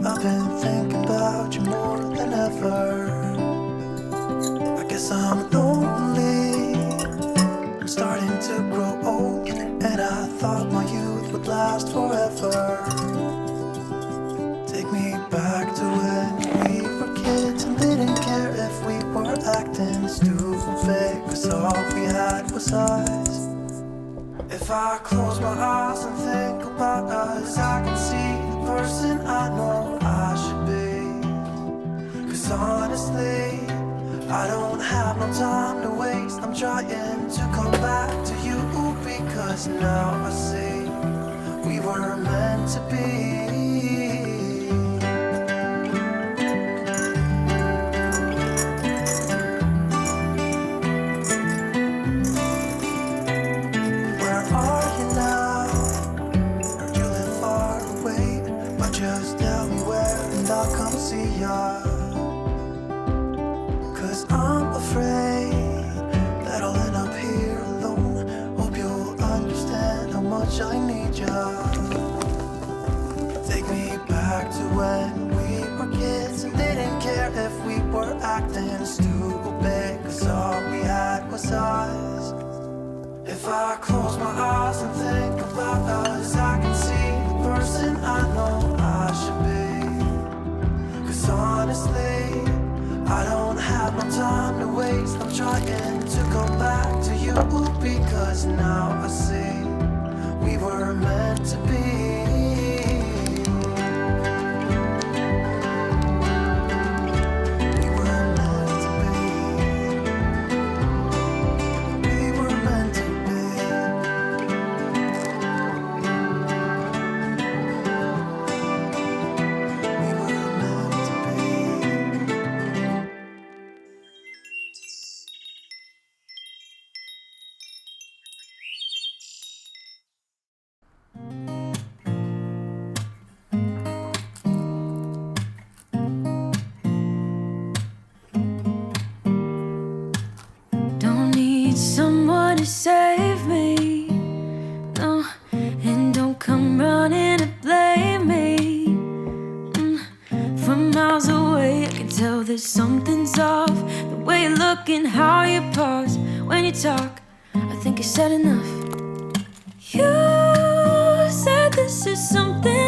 I've been thinking about you more than ever. I guess I'm lonely, I'm starting to grow old, and I thought my youth would last forever. Take me back to when we were kids and didn't care if we were acting stupid, 'cause all we had was us. If I close my eyes and think about us, I can see the person I know I should be. 'Cause honestly, I don't have no time to waste. I'm trying to come back to you, because now I see we were meant to be. I need you. Take me back to when we were kids and didn't care if we were acting stupid, 'cause all we had was us. If I close my eyes and think about us, I can see the person I know I should be. 'Cause honestly, I don't have no time to waste. I'm trying to come back to you, because now I see we were meant to be. We were meant to be. We were meant to be. We were meant to be. Someone to save me, no, and don't come running to blame me. From miles away I can tell that something's off. The way you look and how you pause when you talk, I think you said enough. You said this is something